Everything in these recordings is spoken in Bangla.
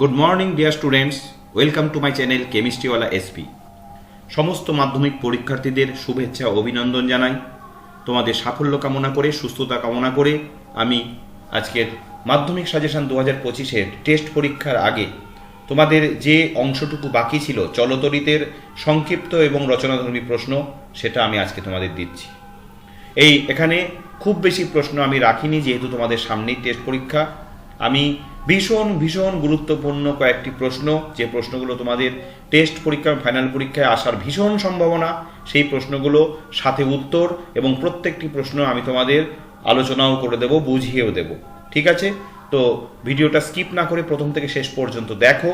Good morning dear students, welcome to my channel কেমিস্ট্রিওয়ালা এসপি। সমস্ত মাধ্যমিক পরীক্ষার্থীদের শুভেচ্ছা ও অভিনন্দন জানাই। তোমাদের সাফল্য কামনা করে, সুস্থতা কামনা করে আমি আজকের মাধ্যমিক সাজেশন 2025-এর টেস্ট পরীক্ষার আগে তোমাদের যে অংশটুকু বাকি ছিল চলতরিতের সংক্ষিপ্ত এবং রচনাধর্মী প্রশ্ন, সেটা আমি আজকে তোমাদের দিচ্ছি। এখানে খুব বেশি প্রশ্ন আমি রাখিনি, যেহেতু তোমাদের সামনেই টেস্ট পরীক্ষা। আমি ভীষণ গুরুত্বপূর্ণ কয়েকটি প্রশ্ন, যে প্রশ্নগুলো তোমাদের টেস্ট পরীক্ষা ফাইনাল পরীক্ষায় আসার ভীষণ সম্ভাবনা, সেই প্রশ্নগুলো সাথে উত্তর এবং প্রত্যেকটি প্রশ্ন আমি তোমাদের আলোচনাও করে দেব, বুঝিয়েও দেব। ঠিক আছে? তো ভিডিওটা স্কিপ না করে প্রথম থেকে শেষ পর্যন্ত দেখো।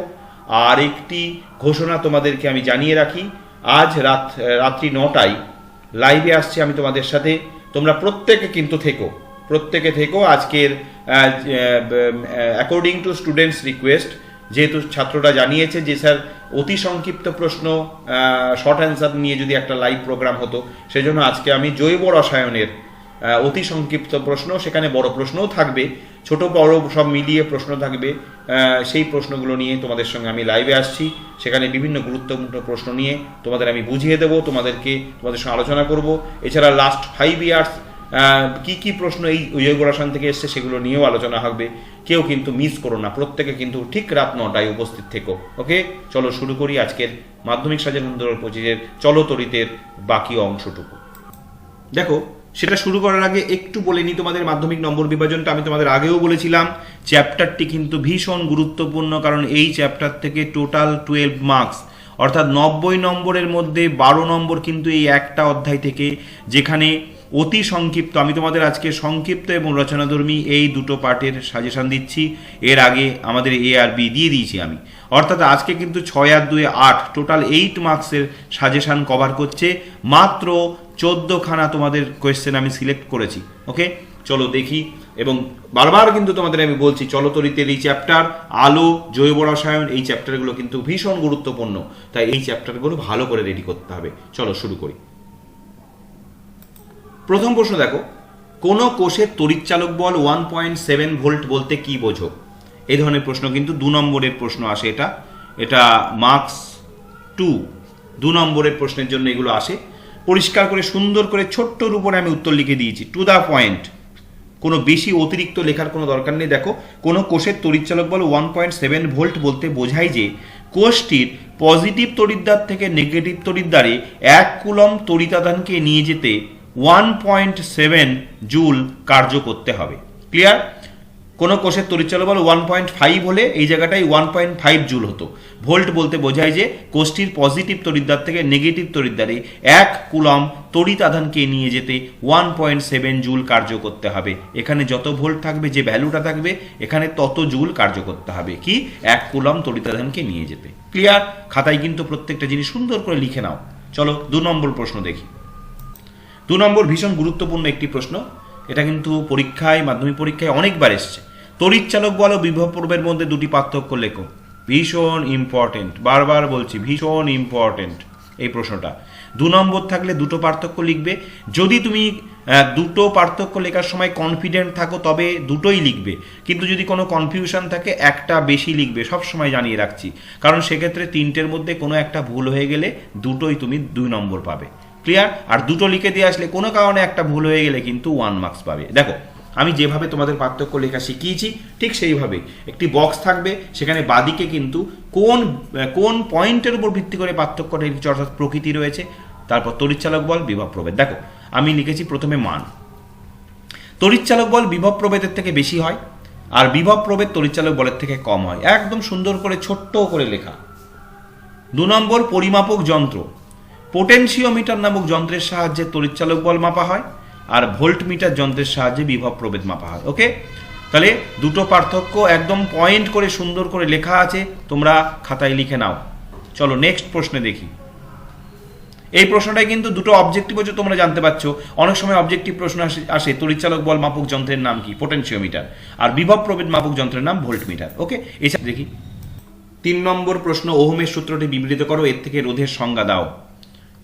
আর একটি ঘোষণা তোমাদেরকে আমি জানিয়ে রাখি, আজ রাত্রি 9টায় লাইভে আসছি আমি তোমাদের সাথে। তোমরা প্রত্যেকে কিন্তু থেকো। আজকের অ্যাকর্ডিং টু স্টুডেন্টস রিকোয়েস্ট, যেহেতু ছাত্ররা জানিয়েছে যে স্যার অতি সংক্ষিপ্ত প্রশ্ন, শর্ট অ্যান্সার নিয়ে যদি একটা লাইভ প্রোগ্রাম হতো, সেজন্য আজকে আমি জৈব রসায়নের অতি সংক্ষিপ্ত প্রশ্ন, সেখানে বড় প্রশ্নও থাকবে, ছোট বড় সব মিলিয়ে প্রশ্ন থাকবে, সেই প্রশ্নগুলো নিয়ে তোমাদের সঙ্গে আমি লাইভে আসছি। সেখানে বিভিন্ন গুরুত্বপূর্ণ প্রশ্ন নিয়ে তোমাদের আমি বুঝিয়ে দেবো, তোমাদের সঙ্গে আলোচনা করব। এছাড়া লাস্ট 5 ইয়ার্স কি প্রশ্ন এই জৈব রসায়ন থেকে এসছে সেগুলো নিয়েও আলোচনা হবে। কেউ কিন্তু মিস করো না, প্রত্যেকে কিন্তু ঠিক রাত 9টায় উপস্থিত থেকো। ওকে, চলো শুরু করি আজকের মাধ্যমিক সাজেশন 2025-এর চলতরিতের বাকি অংশটুকু। দেখো, সেটা শুরু করার আগে একটু বলে নিই তোমাদের মাধ্যমিক নম্বর বিভাজনটা। আমি তোমাদের আগেও বলেছিলাম চ্যাপ্টারটি কিন্তু ভীষণ গুরুত্বপূর্ণ, কারণ এই চ্যাপ্টার থেকে টোটাল 12 মার্কস, অর্থাৎ 90 নম্বরের মধ্যে 12 নম্বর কিন্তু এই একটা অধ্যায় থেকে, যেখানে অতি সংক্ষিপ্ত, আমি তোমাদের আজকে সংক্ষিপ্ত এবং রচনাধর্মী এই দুটো পার্টের সাজেশন দিচ্ছি। এর আগে আমাদের এ আর বি দিয়ে দিয়েছি আমি, অর্থাৎ আজকে কিন্তু 6 আর 2 8, টোটাল 8 মার্কসের সাজেশন কভার করছে। মাত্র 14খানা তোমাদের কোয়েশ্চেন আমি সিলেক্ট করেছি। ওকে, চলো দেখি। এবং বারবার কিন্তু তোমাদের আমি বলছি, চলতরিতের এই চ্যাপ্টার, আলো, জৈব রসায়ন, এই চ্যাপ্টারগুলো কিন্তু ভীষণ গুরুত্বপূর্ণ, তাই এই চ্যাপ্টারগুলো ভালো করে রেডি করতে হবে। চলো শুরু করি। প্রথম প্রশ্ন দেখো, কোন কোষের তড়িৎচালক বল 1.7 ভোল্ট বলতে কি বোঝো? এই ধরনের প্রশ্ন কিন্তু 2 নম্বরের প্রশ্ন আসে। এটা মার্কস 2 নম্বরের প্রশ্নের জন্য এগুলো আসে। পরিষ্কার করে সুন্দর করে ছোট্টর উপরে আমি উত্তর লিখে দিয়েছি, টু দ্য পয়েন্ট, কোনো বেশি অতিরিক্ত লেখার কোনো দরকার নেই। দেখো, কোনো কোষের তড়িৎচালক বল 1.7 ভোল্ট বলতে বোঝায় যে কোষটির পজিটিভ তড়িৎদ্বার থেকে নেগেটিভ তড়িৎদ্বারে 1 কুলম্ব তড়িতাদানকে নিয়ে যেতে 1.7 জুল কার্য করতে হবে। ক্লিয়ার? কোন কোষের তড়িৎচালক বল 1.5 হলে এই জায়গাটায় 1.5 জুল হতো। ভোল্ট বলতে বোঝায় যে কোষটির পজিটিভ তড়িৎদ্বার থেকে নেগেটিভ তড়িৎদ্বারে 1 কুলম্ব তড়িৎ আধানকে নিয়ে যেতে 1.7 জুল কার্য করতে হবে। এখানে যত ভোল্ট থাকবে, যে ভ্যালুটা থাকবে, এখানে তত জুল কার্য করতে হবে। কি? 1 কুলম্ব তড়িৎ আধানকে নিয়ে যেতে। ক্লিয়ার? খাতায় কিন্তু প্রত্যেকটা জিনিস সুন্দর করে লিখে নাও। চলো 2 নম্বর প্রশ্ন দেখি। 2 নম্বর ভীষণ গুরুত্বপূর্ণ একটি প্রশ্ন, এটা কিন্তু পরীক্ষায়, মাধ্যমিক পরীক্ষায় অনেকবার এসছে। তড়িৎচালক বল ও বিভব প্রবের মধ্যে দুটি পার্থক্য লেখো। ভীষণ ইম্পর্টেন্ট, বারবার বলছি, ভীষণ ইম্পর্টেন্ট এই প্রশ্নটা। 2 নম্বর থাকলে দুটো পার্থক্য লিখবে। যদি তুমি দুটো পার্থক্য লেখার সময় কনফিডেন্ট থাকো তবে দুটোই লিখবে, কিন্তু যদি কোনো কনফিউশন থাকে একটা বেশি লিখবে, সব সময় জানিয়ে রাখছি, কারণ সেক্ষেত্রে 3টের মধ্যে কোনো একটা ভুল হয়ে গেলে দুটোই তুমি 2 নম্বর পাবে। ক্লিয়ার? আর দুটো লিখে দিয়ে আসলে কোনো কারণে একটা ভুল হয়ে গেলে কিন্তু 1 মার্কস পাবে। দেখো, আমি যেভাবে তোমাদের পার্থক্য লেখা শিখিয়েছি ঠিক সেইভাবে একটি বক্স থাকবে, সেখানে বাদিকে কিন্তু কোন পয়েন্টের উপর ভিত্তি করে পার্থক্যটা লিখছে, অর্থাৎ প্রকৃতি রয়েছে, তারপর তড়িৎচালক বল, বিভব প্রভেদ। দেখো, আমি লিখেছি প্রথমে মান। তড়িৎচালক বল বিভব প্রভেদের থেকে বেশি হয়, আর বিভব প্রভেদ তড়িৎচালক বলের থেকে কম হয়। একদম সুন্দর করে ছোট্ট করে লেখা। 2 নম্বর পরিমাপক যন্ত্র। পোটেনশিওমিটার নামক যন্ত্রের সাহায্যে তড়িৎচালক বল মাপা হয়, আর ভোল্টমিটার যন্ত্রের সাহায্যে বিভব প্রভেদ মাপা হয়। ওকে, তাহলে দুটো পার্থক্য একদম পয়েন্ট করে সুন্দর করে লেখা আছে, তোমরা খাতায় লিখে নাও। চলো নেক্সট প্রশ্নে দেখি। এই প্রশ্নটাই কিন্তু দুটো অবজেক্টিভ হচ্ছে, তোমরা জানতে পারছো। অনেক সময় অবজেক্টিভ প্রশ্ন আসে, তড়িৎচালক বল মাপক যন্ত্রের নাম কি? পোটেনশিওমিটার। আর বিভব প্রভেদ মাপক যন্ত্রের নাম ভোল্টমিটার। ওকে, এছাড়া দেখি 3 নম্বর প্রশ্ন, ওহমের সূত্রটি বিবৃত করো, এর থেকে রোধের সংজ্ঞা দাও।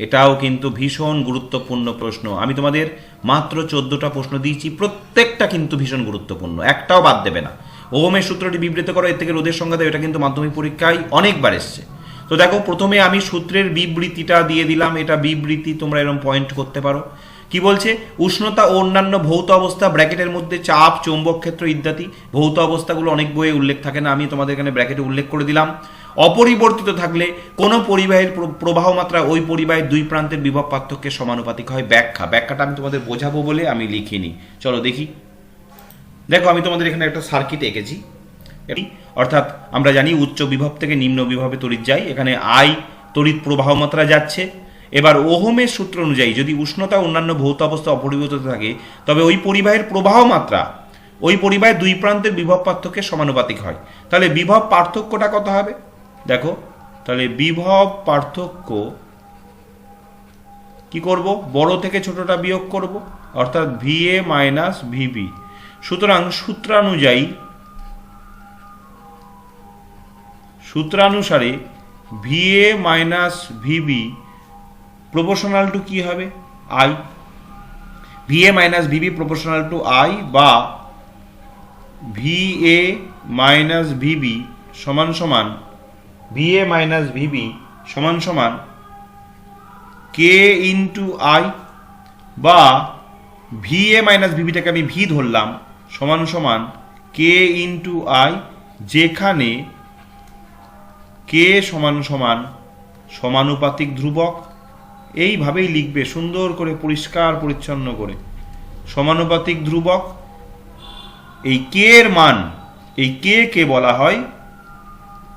এটাও কিন্তু ভীষণ গুরুত্বপূর্ণ প্রশ্ন। আমি তোমাদের মাত্র 14টা প্রশ্ন দিয়েছি, প্রত্যেকটা কিন্তু ভীষণ গুরুত্বপূর্ণ, একটাও বাদ দেবে না। ওহমের সূত্রটি বিবৃত করো, এর থেকে রোধের সংজ্ঞা দাও, এটা কিন্তু মাধ্যমিক পরীক্ষায় অনেকবার এসছে। তো দেখো, প্রথমে আমি সূত্রের বিবৃতিটা দিয়ে দিলাম, এটা বিবৃতি, তোমরা এরকম পয়েন্ট করতে পারো। কি বলছে? উষ্ণতা ও অন্যান্য ভৌত অবস্থা, ব্র্যাকেটের মধ্যে চাপ, চৌম্বক ক্ষেত্র ইত্যাদি ভৌত অবস্থাগুলো অনেক বইয়ে উল্লেখ থাকে না, আমি তোমাদের এখানে ব্র্যাকেটে উল্লেখ করে দিলাম। অপরিবর্তিত থাকলে কোনো পরিবাহীর প্রবাহ মাত্রা ওই পরিবাহীর দুই প্রান্তের বিভব পার্থক্যের সমানুপাতিক হয়। ব্যাখ্যাটা আমি তোমাদের বোঝাবো বলে আমি লিখিনি। চলো দেখি। দেখো, আমি তোমাদের এখানে একটা সার্কিট এঁকেছি, অর্থাৎ আমরা জানি উচ্চ বিভব থেকে নিম্ন বিভবে তড়িৎ যায়, এখানে আই তড়িৎ প্রবাহ মাত্রা যাচ্ছে। এবার ওহমের সূত্র অনুযায়ী যদি উষ্ণতা অন্যান্য ভৌত অবস্থা অপরিবর্তিত থাকে, তবে ওই পরিবাহের প্রবাহ মাত্রা ওই পরিবাহের দুই প্রান্তের বিভব পার্থক্যের সমানুপাতিক হয়। তাহলে বিভব পার্থক্যটা কত হবে? দেখো, তাহলে বিভব পার্থক্য কি করব? বড় থেকে ছোটটা বিয়োগ করব, অর্থাৎ ভিএ মাইনাস ভিবি। সুতরাং সূত্রানুসারে VA minus VB proportional to কি হবে? I. VA minus VB proportional to I, বা ভিএ মাইনাস ভিবি সমান সমান ভিএ মাইনাস ভিবি সমান সমান কে ইন্টু আই, বা ভিএ মাইনাস ভিবিটাকে আমি ভি ধরলাম সমান সমান কে ইন্টু আই, যেখানে কে সমান সমান সমানুপাতিক ধ্রুবক। এইভাবেই লিখবে সুন্দর করে, পরিষ্কার পরিচ্ছন্ন করে, সমানুপাতিক ধ্রুবক। এই কে এর মান, এই কে কে বলা হয়,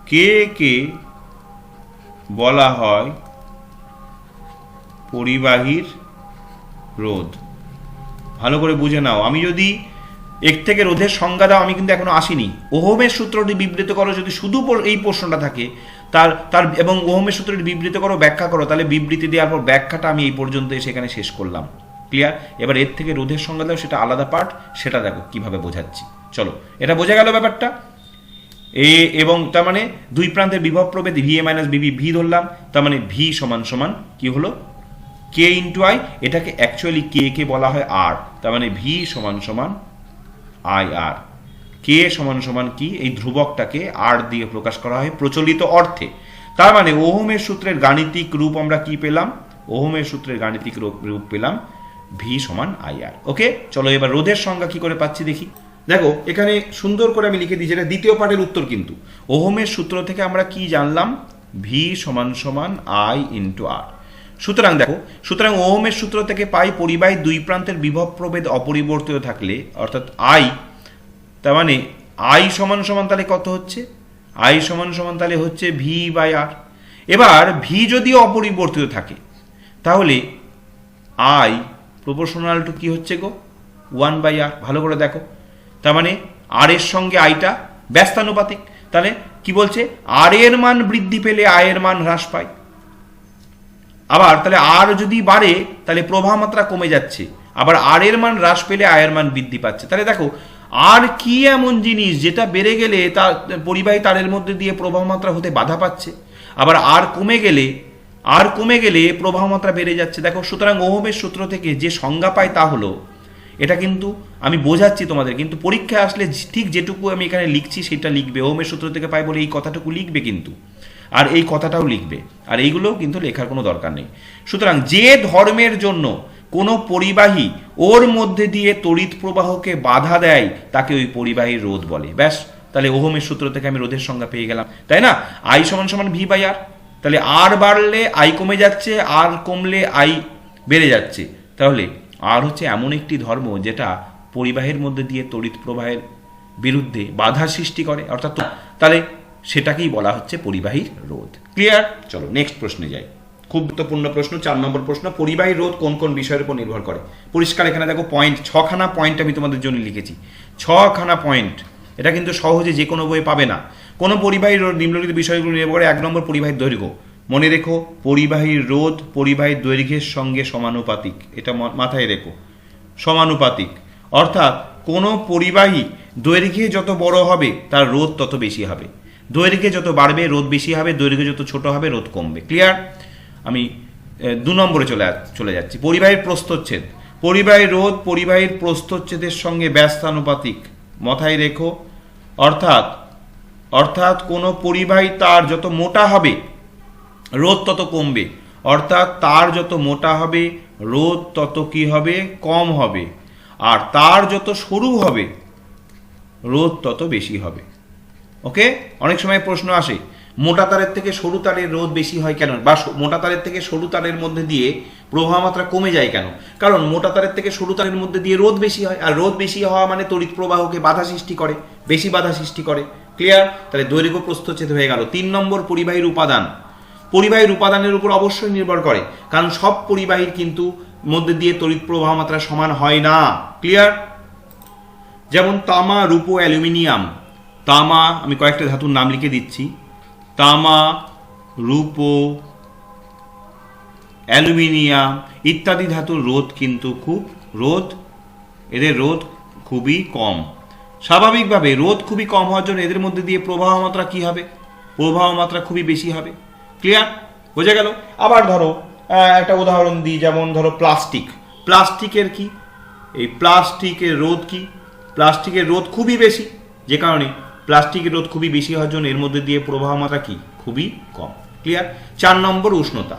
কে কে বলা হয় পরিবাহীর রোধ। ভালো করে বুঝে নাও। আমি যদি এক থেকে রোধের সংজ্ঞা দাও, আমি কিন্তু এখনো আসিনি। ওহমের সূত্রটি বিবৃত করো, যদি শুধু এই প্রশ্নটা থাকে তার এবং ওহমের সূত্রটি বিবৃত করো, ব্যাখ্যা করো, তাহলে বিবৃতি দেওয়ার পর ব্যাখ্যাটা আমি এই পর্যন্ত সেখানে শেষ করলাম। ক্লিয়ার? এবার এর থেকে রোধের সংজ্ঞা দাও, সেটা আলাদা পার্ট, সেটা দেখো কিভাবে বোঝাচ্ছি। চলো, এটা বোঝা গেল ব্যাপারটা। এবং তার মানে দুই প্রান্তের বিভব প্রভেদ ভিএ মাইনাস বিবি ভি ধরলাম, তার মানে ভি সমান সমান কি হলো? কে ইন্টু আই। এটাকে অ্যাকচুয়ালি কে কে বলা হয় আর, তার মানে ভি সমান সমান আই আর। কে সমান সমান কি? এই ধ্রুবকটাকে আর দিয়ে প্রকাশ করা হয় প্রচলিত অর্থে। তার মানে ওহমের সূত্রের গাণিতিক রূপ আমরা কি পেলাম? ওহমের সূত্রের গাণিতিক রূপ পেলাম ভি সমান আই আর। ওকে, চলো এবার রোধের সংজ্ঞা কি করে পাচ্ছি দেখি। দেখো, এখানে সুন্দর করে আমি লিখে দিই, যেটা দ্বিতীয় পার্টের উত্তর কিন্তু। ওহমের সূত্র থেকে আমরা কি জানলাম? ভি সমান সমান আই ইন্টু আর। সুতরাং ওহমের সূত্র থেকে পাই পরিবাহীর দুই প্রান্তের বিভব প্রভেদ অপরিবর্তিত থাকলে, অর্থাৎ আই, তার মানে আই সমান সমান তাহলে কত হচ্ছে? আই সমান সমান তাহলে হচ্ছে ভি বাই আর। এবার ভি যদি অপরিবর্তিত থাকে, তাহলে আই প্রপোর্শনাল টু কি হচ্ছে গো? 1 বাই আর। ভালো করে দেখো, তার মানে আর এর সঙ্গে আইটা ব্যস্তানুপাতিক। তাহলে কি বলছে? আর এর মান বৃদ্ধি পেলে আয়ের মান হ্রাস পায়। আবার তাহলে আর যদি বাড়ে, তাহলে প্রবাহ মাত্রা কমে যাচ্ছে। আবার আর এর মান হ্রাস পেলে আয়ের মান বৃদ্ধি পাচ্ছে। তাহলে দেখো, আর কি এমন জিনিস যেটা বেড়ে গেলে তার পরিবাহী তারের মধ্যে দিয়ে প্রবাহ মাত্রা হতে বাধা পাচ্ছে, আবার আর কমে গেলে প্রবাহ মাত্রা বেড়ে যাচ্ছে। দেখো, সুতরাং ওহমের সূত্র থেকে যে সংজ্ঞা পাই তা হলো, এটা কিন্তু আমি বোঝাচ্ছি তোমাদের, কিন্তু পরীক্ষায় আসলে ঠিক যেটুকু আমি এখানে লিখছি সেটা লিখবে। ওহমের সূত্র থেকে পাই বলে এই কথাটুকু লিখবে কিন্তু, আর এই কথাটাও লিখবে, আর এইগুলোও কিন্তু লেখার কোনো দরকার নেই। সুতরাং যে ধর্মের জন্য কোনো পরিবাহী ওর মধ্যে দিয়ে তড়িৎ প্রবাহকে বাধা দেয়, তাকে ওই পরিবাহীর রোধ বলে। ব্যাস, তাহলে ওহমের সূত্র থেকে আমি রোধের সংজ্ঞা পেয়ে গেলাম, তাই না? আই সমান সমান ভি বাই আর। তাহলে আর বাড়লে আই কমে যাচ্ছে, আর কমলে আই বেড়ে যাচ্ছে। তাহলে আর হচ্ছে এমন একটি ধর্ম যেটা পরিবাহের মধ্যে দিয়ে তড়িৎ প্রবাহের বিরুদ্ধে বাধা সৃষ্টি করে, অর্থাৎ তাহলে সেটাকেই বলা হচ্ছে পরিবাহীর রোধ। ক্লিয়ার? চলো নেক্সট প্রশ্নে যাই। খুব গুরুত্বপূর্ণ প্রশ্ন, 4 নম্বর প্রশ্ন। পরিবাহীর রোধ কোন কোন বিষয়ের উপর নির্ভর করে? পরিষ্কার এখানে দেখো, পয়েন্ট 6খানা পয়েন্ট আমি তোমাদের জন্য লিখেছি, 6খানা পয়েন্ট। এটা কিন্তু সহজে যে কোনো বইয়ে পাবে না। কোন পরিবাহীর রোধ নিম্নলিখিত বিষয়গুলো নির্ভর করে। 1 নম্বর, পরিবাহীর দৈর্ঘ্য। মনে রেখো, পরিবাহীর রোধ পরিবাহীর দৈর্ঘ্যের সঙ্গে সমানুপাতিক। এটা মাথায় রেখো, সমানুপাতিক। অর্থাৎ কোনো পরিবাহী দৈর্ঘ্যে যত বড় হবে তার রোধ তত বেশি হবে। দৈর্ঘ্যে যত বাড়বে রোধ বেশি হবে, দৈর্ঘ্য যত ছোট হবে রোধ কমবে। ক্লিয়ার? আমি 2 নম্বরে চলে যাচ্ছি। পরিবাহীর প্রস্থচ্ছেদ। পরিবাহীর রোধ পরিবাহীর প্রস্থচ্ছেদের সঙ্গে ব্যস্তানুপাতিক। মাথায় রেখো, অর্থাৎ অর্থাৎ কোনো পরিবাহী তার যত মোটা হবে রোধ তত কমবে, অর্থাৎ তার যত মোটা হবে রোধ তত কি হবে, কম হবে, আর তার যত সরু হবে রোধ তত বেশি হবে। ওকে, অনেক সময় প্রশ্ন আসে মোটা তারের থেকে সরু তারের রোধ বেশি হয় কেন, বা মোটা তারের থেকে সরু তারের মধ্যে দিয়ে প্রবাহ মাত্রা কমে যায় কেন? কারণ মোটা তারের থেকে সরু তারের মধ্যে দিয়ে রোধ বেশি হয়, আর রোধ বেশি হওয়া মানে তড়িৎ প্রবাহকে বাধা সৃষ্টি করে, বেশি বাধা সৃষ্টি করে। ক্লিয়ার? তাহলে দৈর্ঘ্য প্রস্থচ্ছেদ হয়ে গেল। 3 নম্বর পরিবাহীর উপাদান। পরিবাহীর উপাদানের উপর অবশ্যই নির্ভর করে, কারণ সব পরিবাহীর কিন্তু মধ্যে দিয়ে তড়িৎ প্রবাহ মাত্রা সমান হয় না। ক্লিয়ার? যেমন তামা, রূপো, অ্যালুমিনিয়াম। তামা, আমি কয়েকটা ধাতুর নাম লিখে দিচ্ছি, তামা, রূপো, অ্যালুমিনিয়াম ইত্যাদি ধাতুর রোধ কিন্তু এদের রোধ খুবই কম। স্বাভাবিকভাবে রোধ খুবই কম হওয়ার জন্য এদের মধ্যে দিয়ে প্রবাহ মাত্রা কি হবে, প্রবাহ মাত্রা খুবই বেশি হবে। ক্লিয়ার? বোঝা গেল? আবার ধরো একটা উদাহরণ দিই, যেমন ধরো প্লাস্টিক। প্লাস্টিকের কি, এই প্লাস্টিকের রোধ কি, প্লাস্টিকের রোধ খুবই বেশি, যে কারণে প্লাস্টিকের রোধ খুবই বেশি হওয়ার জন্য এর মধ্যে দিয়ে প্রবাহ মাত্রা কি, খুবই কম। ক্লিয়ার? 4 নম্বর উষ্ণতা।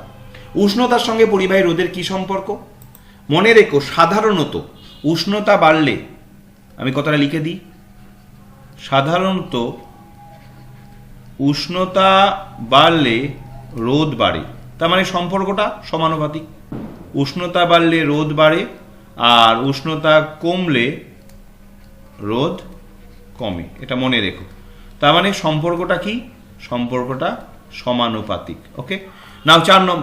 উষ্ণতার সঙ্গে পরিবাহী রোধের কি সম্পর্ক? মনে রেখো, সাধারণত উষ্ণতা বাড়লে, আমি কথাটা লিখে দিই, সাধারণত উষ্ণতা বাড়লে রোধ বাড়ে, তার মানে সম্পর্কটা সমানুপাতিক। উষ্ণতা বাড়লে রোধ বাড়ে, আর উষ্ণতা কমলে রোধ কমে, এটা মনে রেখো। তার মানে সম্পর্কটা কি, সম্পর্কটা সমানুপাতিক। ওকে, নাও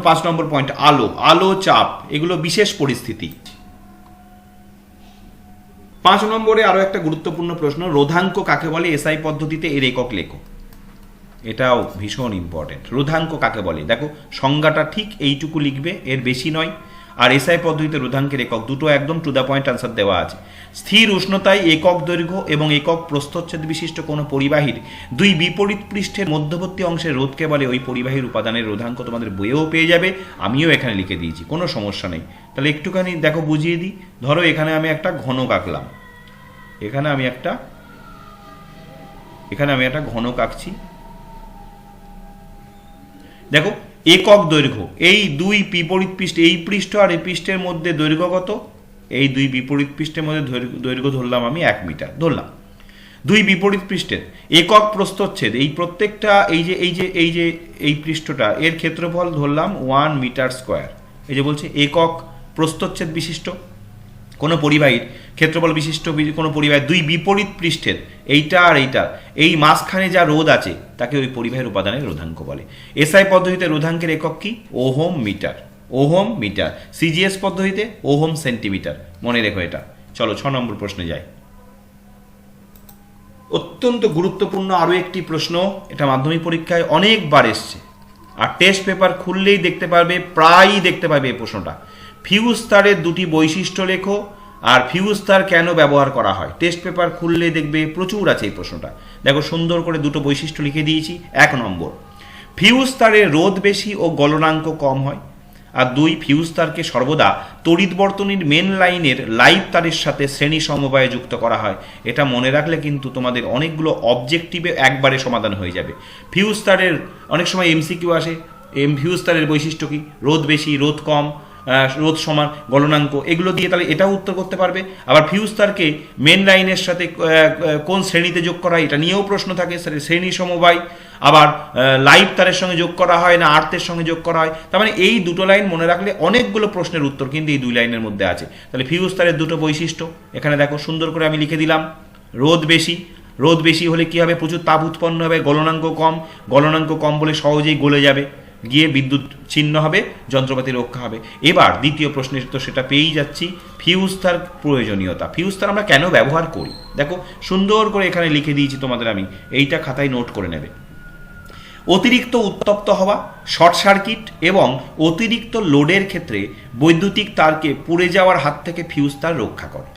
5 নম্বর পয়েন্ট, আলো, আলো, চাপ, এগুলো বিশেষ পরিস্থিতি। 5 নম্বরে আরো একটা গুরুত্বপূর্ণ প্রশ্ন, রোধাঙ্ক কাকে বলে, এসআই পদ্ধতিতে এর একক লেখো। এটাও ভীষণ ইম্পর্টেন্ট। রোধাঙ্ক কাকে বলে, দেখো সংজ্ঞাটা ঠিক এইটুকু লিখবে, এর বেশি নয়। আর এসআই পদ্ধতিতে রোধাঙ্কের একক, দুটো একদম টু দ্য পয়েন্ট আনসার দেওয়া আছে। স্থির উষ্ণতায় একক দৈর্ঘ্য এবং একক প্রস্থচ্ছেদ বিশিষ্ট কোনো পরিবাহীর দুই বিপরীত পৃষ্ঠের মধ্যবর্তী অংশের রোধকে বলে ওই পরিবাহীর উপাদানের রোধাঙ্ক। তোমাদের বইয়েও পেয়ে যাবে, আমিও এখানে লিখে দিয়েছি, কোনো সমস্যা নেই। তাহলে একটুখানি দেখো বুঝিয়ে দিই। ধরো এখানে আমি একটা ঘনক আঁকলাম, এখানে আমি একটা ঘনক আঁকছি। দেখো একক দৈর্ঘ্য, এই দুই বিপরীত পৃষ্ঠ, এই পৃষ্ঠ আর এই পৃষ্ঠের মধ্যে দৈর্ঘ্য কত, এই দুই বিপরীত পৃষ্ঠের মধ্যে দৈর্ঘ্য ধরলাম আমি 1 মিটার ধরলাম। দুই বিপরীত পৃষ্ঠের একক প্রস্থচ্ছেদ, এই প্রত্যেকটা এই পৃষ্ঠটা এর ক্ষেত্রফল ধরলাম 1 মিটার স্কোয়ার। এই যে বলছে একক প্রস্থচ্ছেদ বিশিষ্ট কোনো পরিবাহীর ক্ষেত্রফল বিশিষ্ট কোনো পরিবাহীর দুই বিপরীত পৃষ্ঠের, এইটা আর এইটা, এই মাঝখানে যা রোধ আছে তাকে ওই পরিবাহীর উপাদানের রোধাঙ্ক বলে। এসআই পদ্ধতিতে রোধাঙ্কের একক কি, ohm metre, ohm metre. CGS পদ্ধতিতে ওহম সেন্টিমিটার, মনে রেখো এটা। চলো 6 নম্বর প্রশ্নে যাই। অত্যন্ত গুরুত্বপূর্ণ আরো একটি প্রশ্ন, এটা মাধ্যমিক পরীক্ষায় অনেকবার এসছে, আর টেস্ট পেপার খুললেই দেখতে পারবে, প্রায়ই দেখতে পাবে এই প্রশ্নটা। ফিউজ তারের দুটি বৈশিষ্ট্য লেখো, আর ফিউজ তার কেন ব্যবহার করা হয়। টেস্ট পেপার খুললে দেখবে প্রচুর আছে এই প্রশ্নটা। দেখো সুন্দর করে দুটো বৈশিষ্ট্য লিখে দিয়েছি। 1 নম্বর, ফিউজ তারের রোধ বেশি ও গলনাঙ্ক কম হয়। আর 2, ফিউজ তারকে সর্বদা তড়িৎ বর্তনীর মেন লাইনের লাইভ তারের সাথে শ্রেণী সমবায়ে যুক্ত করা হয়। এটা মনে রাখলে কিন্তু তোমাদের অনেকগুলো অবজেক্টিভে একবারে সমাধান হয়ে যাবে। ফিউজ তারের অনেক সময় এমসিকিউ আসে, ফিউজ তারের বৈশিষ্ট্য কি, রোধ বেশি, রোধ কম, রোধ সমান, গলনাঙ্ক, এগুলো দিয়ে তাহলে এটাও উত্তর করতে পারবে। আবার ফিউজ তারকে মেন লাইনের সাথে কোন শ্রেণীতে যোগ করা হয় এটা নিয়েও প্রশ্ন থাকে, শ্রেণী সমবায়। আবার লাইভ তারের সঙ্গে যোগ করা হয় না আর্থের সঙ্গে যোগ করা হয়। তার মানে এই দুটো লাইন মনে রাখলে অনেকগুলো প্রশ্নের উত্তর কিন্তু এই 2 লাইনের মধ্যে আছে। তাহলে ফিউজ তারের দুটো বৈশিষ্ট্য এখানে দেখো সুন্দর করে আমি লিখে দিলাম। রোধ বেশি, রোধ বেশি হলে কি হবে, প্রচুর তাপ উৎপন্ন হবে। গলনাঙ্ক কম, গলনাঙ্ক কম বলে সহজেই গলে যাবে, গিয়ে বিদ্যুৎ ছিন্ন হবে, যন্ত্রপাতি রক্ষা হবে। এবার দ্বিতীয় প্রশ্নের তো সেটা পেয়েই যাচ্ছি, ফিউজ তার প্রয়োজনীয়তা। ফিউজ তার আমরা কেন ব্যবহার করি, দেখো সুন্দর করে এখানে লিখে দিয়েছি তোমাদের, আমি এইটা খাতায় নোট করে নেবে। অতিরিক্ত উত্তপ্ত হওয়া, শর্ট সার্কিট এবং অতিরিক্ত লোডের ক্ষেত্রে বৈদ্যুতিক তারকে পুড়ে যাওয়ার হাত থেকে ফিউজ তার রক্ষা করে।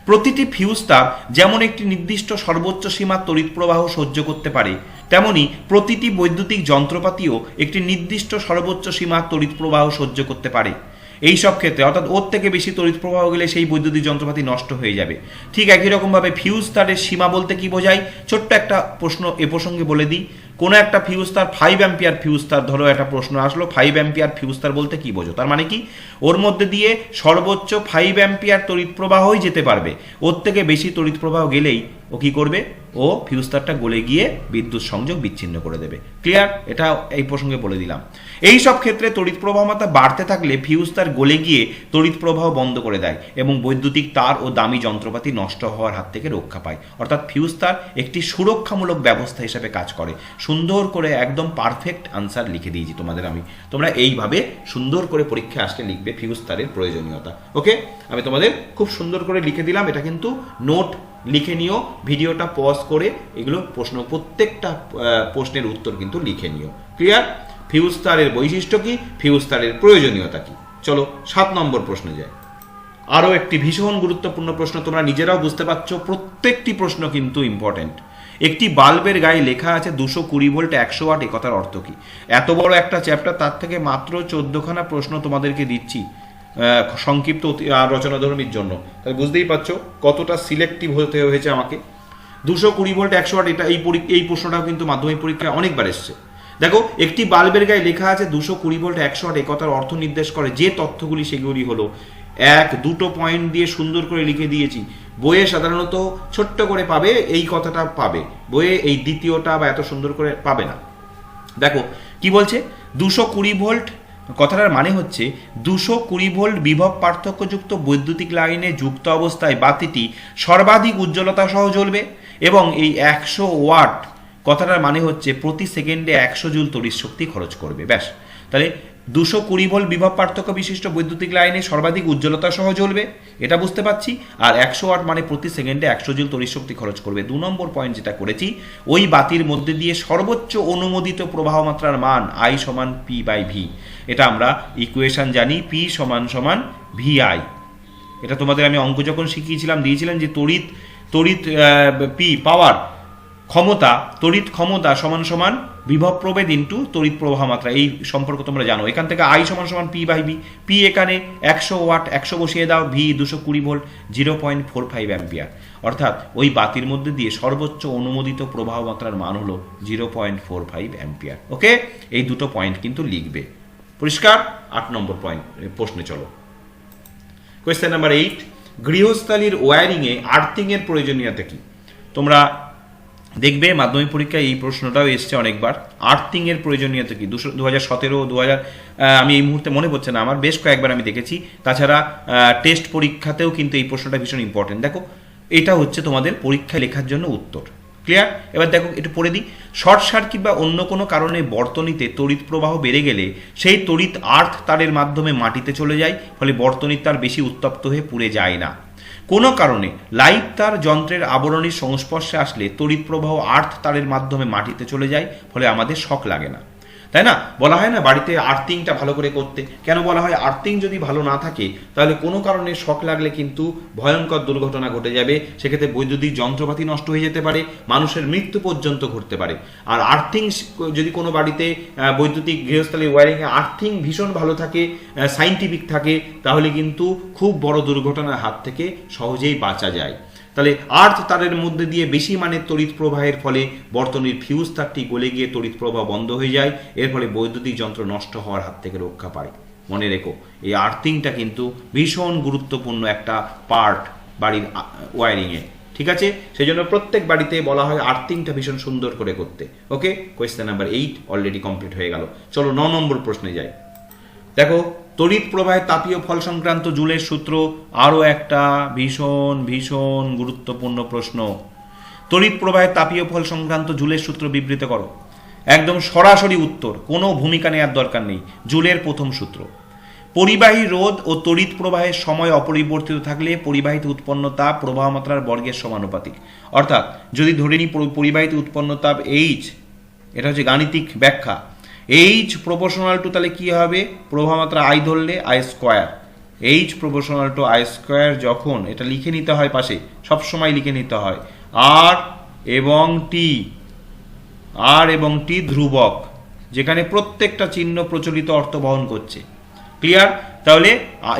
প্রতিটি ফিউজ তার যেমন একটি নির্দিষ্ট সর্বোচ্চ সীমার তড়িৎ প্রবাহ সহ্য করতে পারে, তেমনি প্রতিটি বৈদ্যুতিক যন্ত্রপাতিও একটি নির্দিষ্ট সর্বোচ্চ সীমার তড়িৎ প্রবাহ সহ্য করতে পারে। এই সব ক্ষেত্রে অর্থাৎ ওর থেকে বেশি তড়িৎ প্রবাহ গেলে সেই বৈদ্যুতিক যন্ত্রপাতি নষ্ট হয়ে যাবে। ঠিক একই রকমভাবে ফিউজ তারের সীমা বলতে কি বোঝায়, ছোট্ট একটা প্রশ্ন এ প্রসঙ্গে বলে দিই। কোনো একটা ফিউজ তার 5 অ্যাম্পিয়ার ফিউজ তার, ধরো একটা প্রশ্ন আসলো 5 অ্যাম্পিয়ার ফিউজ তার বলতে কি বোঝো, তার মানে কি ওর মধ্যে দিয়ে সর্বোচ্চ 5 অ্যাম্পিয়ার তড়িৎ প্রবাহই যেতে পারবে, ওর থেকে বেশি তড়িৎ প্রবাহ গেলেই ও কি করবে, ও ফিউজ তারটা গলে গিয়ে বিদ্যুৎ সংযোগ বিচ্ছিন্ন করে দেবে। ক্লিয়ার? এটা এই প্রসঙ্গে বলে দিলাম। এই সব ক্ষেত্রে তড়িৎ প্রবাহ মাত্রা বাড়তে থাকলে ফিউজ তার গলে গিয়ে তড়িৎ প্রবাহ বন্ধ করে দেয় এবং বৈদ্যুতিক তার ও দামি যন্ত্রপাতি নষ্ট হওয়ার হাত থেকে রক্ষা পায়। অর্থাৎ ফিউজ তার একটি সুরক্ষামূলক ব্যবস্থা হিসেবে কাজ করে। সুন্দর করে একদম পারফেক্ট আনসার লিখে দিয়েছি তোমাদের আমি, তোমরা এইভাবে সুন্দর করে পরীক্ষায় আসলে লিখবে ফিউজ তারের প্রয়োজনীয়তা। ওকে, আমি তোমাদের খুব সুন্দর করে লিখে দিলাম, এটা কিন্তু নোট লিখে নিও, ভিডিওটা পজ করে এগুলো প্রশ্ন, প্রত্যেকটা প্রশ্নের উত্তর কিন্তু লিখে নিও। ক্লিয়ার? ফিউজ তারের বৈশিষ্ট্য কি, ফিউজ তারের প্রয়োজনীয়তা কি। চলো 7 নম্বর প্রশ্নে যাই। আরও একটি ভীষণ গুরুত্বপূর্ণ প্রশ্ন, তোমরা নিজেরাও বুঝতে পারছো প্রত্যেকটি প্রশ্ন কিন্তু ইম্পর্টেন্ট। একটি বাল্বের গায়ে লেখা আছে 220 ভোল্ট 100 ওয়াট, এ কথার অর্থ কি? এত বড় একটা চ্যাপ্টার, তার থেকে মাত্র 14খানা প্রশ্ন তোমাদেরকে দিচ্ছি সংক্ষিপ্ত রচনাধর্মীর জন্য, তাহলে বুঝতেই পারছো কতটা সিলেক্টিভ হতে হয়েছে আমাকে। 220 ভোল্ট 100 ওয়াট, এটা এই প্রশ্নটাও কিন্তু মাধ্যমিক পরীক্ষায় অনেকবার এসছে। দেখো, একটি বাল্বের গায়ে লেখা আছে 220 ভোল্ট 100 ওয়াট, এ কথার অর্থ নির্দেশ করে যে তথ্যগুলি, সেগুলি হলো, দুটো পয়েন্ট দিয়ে সুন্দর করে লিখে দিয়েছি। বইয়ে সাধারণত ছোট্ট করে পাবে, এই কথাটা পাবে, বইয়ে এই দ্বিতীয়টা বা এত সুন্দর করে পাবে না। দেখো কি বলছে, 220 ভোল্ট কথাটার মানে হচ্ছে 220 ভোল্ট বিভব পার্থক্যযুক্ত বৈদ্যুতিক লাইনে যুক্ত অবস্থায় বাতিটি সর্বাধিক উজ্জ্বলতা সহ জ্বলবে, এবং এই 100 ওয়াট কথাটার মানে হচ্ছে প্রতি সেকেন্ডে 100 জুল তড়িৎ শক্তি খরচ করবে। ব্যাস, তাহলে 220 ভোল্ট বিভব পার্থক্য বিশিষ্ট বৈদ্যুতিক লাইনে সর্বাধিক উজ্জ্বলতা সহ জ্বলবে, এটা বুঝতে পারছি। আর 100 ওয়াট মানে প্রতি সেকেন্ডে 100 জুল তড়িৎ শক্তি খরচ করবে। 2 নম্বর পয়েন্ট যেটা করেছি, ওই বাতির মধ্যে দিয়ে সর্বোচ্চ অনুমোদিত প্রবাহ মাত্রার মান I সমান P/V, এটা আমরা ইকুয়েশন জানি, P সমান সমান VI। এটা তোমাদের আমি অঙ্ক যখন শিখিয়েছিলাম দিয়েছিলাম যে তড়িৎ P পাওয়ার ক্ষমতা, তড়িৎ ক্ষমতা সমান সমান বিভব প্রভেদ ইন্টু তড়িৎ প্রবাহ মাত্রা, এই সম্পর্ক তোমরা জানো। এখান থেকে I সমান সমান P/V, P এখানে 100 ওয়াট, 100 বসিয়ে দাও, V 220 ভোল্ট 0.45 অ্যাম্পিয়ার, অর্থাৎ ওই বাতির মধ্যে দিয়ে সর্বোচ্চ অনুমোদিত প্রবাহ মাত্রার মান হলো 0.45 অ্যাম্পিয়ার। ওকে, এই দুটো পয়েন্ট কিন্তু লিখবে। পরিষ্কার? 8 নম্বর পয়েন্ট প্রশ্নে চলো। কোয়েশ্চেন নাম্বার 8, গৃহস্থালির ওয়্যারিংয়ে আর্থিং এর প্রয়োজনীয়তা কি? তোমরা দেখবে মাধ্যমিক পরীক্ষায় এই প্রশ্নটাও এসছে অনেকবার। আর্থিং এর প্রয়োজনীয়তা কি? 2017, 2000, আমি এই মুহূর্তে মনে পড়ছে না আমার, বেশ কয়েকবার আমি দেখেছি। তাছাড়া টেস্ট পরীক্ষাতেও কিন্তু এই প্রশ্নটা ভীষণ ইম্পর্টেন্ট। দেখো, এটা হচ্ছে তোমাদের পরীক্ষায় লেখার জন্য উত্তর। ক্লিয়ার? এবার দেখো একটু পড়ে দিই। শর্ট সার্কিট বা অন্য কোনো কারণে বর্তনীতে তড়িৎ প্রবাহ বেড়ে গেলে সেই তড়িৎ আর্থ তারের মাধ্যমে মাটিতে চলে যায়, ফলে বর্তনীর তার বেশি উত্তপ্ত হয়ে পুড়ে যায় না। কোনো কারণে লাইভ তার যন্ত্রের আবরণীর সংস্পর্শে আসলে তড়িৎ প্রবাহ আর্থ তারের মাধ্যমে মাটিতে চলে যায়, ফলে আমাদের শক লাগে না। তাই না? বলা হয় না বাড়িতে আর্থিংটা ভালো করে করতে। কেন বলা হয়? আর্থিং যদি ভালো না থাকে তাহলে কোনো কারণে শক লাগলে কিন্তু ভয়ঙ্কর দুর্ঘটনা ঘটে যাবে, সেক্ষেত্রে বৈদ্যুতিক যন্ত্রপাতি নষ্ট হয়ে যেতে পারে, মানুষের মৃত্যু পর্যন্ত ঘটতে পারে। আর আর্থিং যদি কোনো বাড়িতে বৈদ্যুতিক গৃহস্থালী ওয়্যারিংয়ে আর্থিং ভীষণ ভালো থাকে, সাইন্টিফিক থাকে, তাহলে কিন্তু খুব বড় দুর্ঘটনার হাত থেকে সহজেই বাঁচা যায়। তাহলে আর্থ তারের মধ্যে দিয়ে বেশি মানের তড়িৎ প্রবাহের ফলে বর্তনীর ফিউজ তারটি গলে গিয়ে তড়িৎ প্রবাহ বন্ধ হয়ে যায়, এর ফলে বৈদ্যুতিক যন্ত্র নষ্ট হওয়ার হাত থেকে রক্ষা পায়। মনে রেখো, এই আর্থিংটা কিন্তু ভীষণ গুরুত্বপূর্ণ একটা পার্ট বাড়ির ওয়্যারিংয়ে। ঠিক আছে? সেই জন্য প্রত্যেক বাড়িতে বলা হয় আর্থিংটা ভীষণ সুন্দর করে করতে। ওকে, কোয়েশ্চেন নাম্বার 8 অলরেডি কমপ্লিট হয়ে গেল। চলো 9 নম্বর প্রশ্নে যাই। দেখো, তড়িৎ প্রবাহের তাপীয় ফল সংক্রান্ত জুলের সূত্র, আরও একটা ভীষণ ভীষণ গুরুত্বপূর্ণ প্রশ্ন। তড়িৎ প্রবাহের তাপীয় ফল সংক্রান্ত জুলের সূত্র বিবৃত করো। একদম সরাসরি উত্তর, কোনো ভূমিকা নেওয়ার দরকার নেই। জুলের প্রথম সূত্র, পরিবাহী রোধ ও তড়িৎ প্রবাহের সময় অপরিবর্তিত থাকলে পরিবাহিত উৎপন্ন তাপ প্রবাহ মাত্রার বর্গের সমানুপাতিক। অর্থাৎ যদি ধরে নিই পরিবাহিত উৎপন্ন তাপ H, এটা হচ্ছে গাণিতিক ব্যাখ্যা, H প্রপোর্শনাল টু, তাহলে কি হবে? প্রবাহ মাত্রা I ধরলে I square, H proportional to I square, যখন এটা লিখে নিতে হয় পাশে, সবসময় লিখে নিতে হয়, R এবং T ধ্রুবক, যেখানে প্রত্যেকটা চিহ্ন প্রচলিত অর্থ বহন করছে। ক্লিয়ার? তাহলে